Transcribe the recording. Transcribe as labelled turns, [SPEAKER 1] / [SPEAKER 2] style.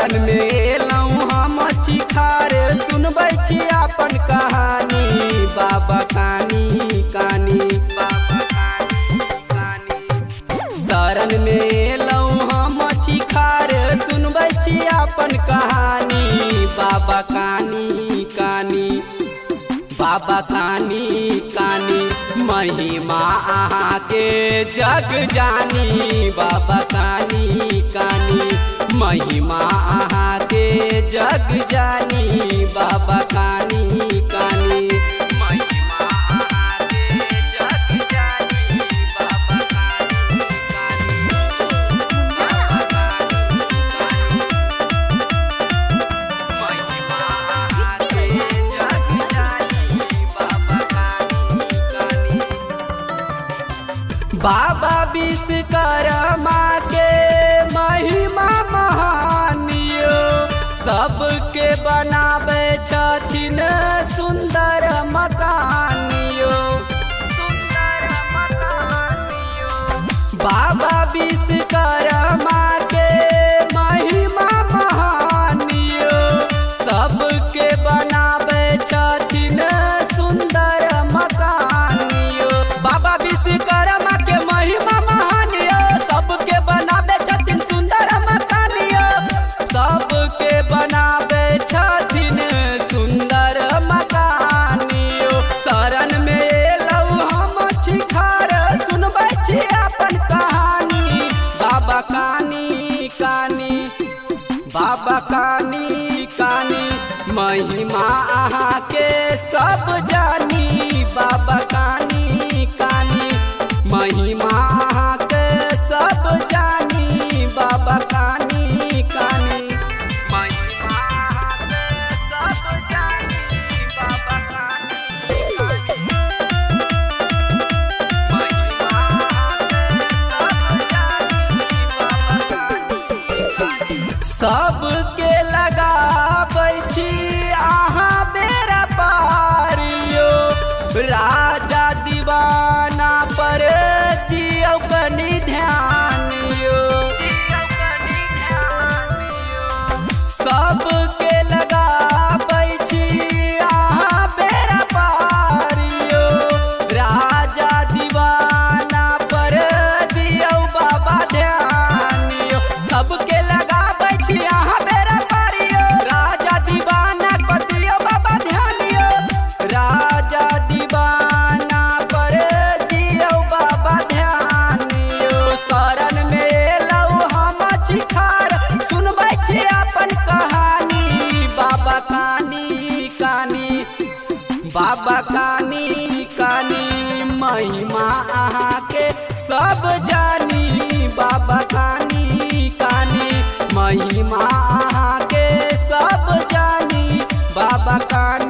[SPEAKER 1] शरण में एलौं हम चिखार सुनबै छी अपन कहानी बाबा कानी कानी शरण में एलौं हम चिखार सुनबै छी अपन कहानी बाबा कानी कानी बाबा कानी कानी महिमा अहाँ के जग जानी बाबा कानी कानी महिमा अहाँ के जग जानी बाबा कानी कानी महिमा अहाँ के जग जानी बाबा कानी बाबा विश्वकर्मा के महिमा महानियो सबके बनावे छथिन सुंदर मकानियो बाबा विश्वकर्मा के महिमा महानियो सबके बनावे छथिन सुंदर मकानियो बाबा विश्वकर्मा महिमा महानियो सबके बनावे छथिन सुंदर मकानियो सबके बनावे छथिन सुंदर मकानियो शरण में एलौं हम चिखार सुनबै छी अपन कहानी बाबा कानी कानी बाबा कानी कानी महिमा अहाँ के सब जानी बाबा कानी कानी महिमा अहाँ के सब जानी बाबा कानी कानी महिमा अहाँ के सब जानी बाबा कानी महिमा अहाँ के सब जानी बाबा कानी सबके लगाबै छी अहाँ बेरा पारियो राजा दीवाना पर दियौ कनि ध्यान यो सबके लगाबै छी अहाँ बेरा पारियो राजा दीवाना पर दियौ बाबा ध्यान यो सबके लगाबै छी अहाँ बेरा पारियो राजा दीवाना पर दियौ बाबा ध्यान यो राजा दीवाना पर दियौ बाबा ध्यान यो शरण में एलौं हम चिखार सुनबै छी अपन कहानी बाबा कानी कानी बाबा कानी कानी महिमा अहाँ के सब जानी बाबा कानी कानी महिमा अहाँ के सब जानी बाबा कानी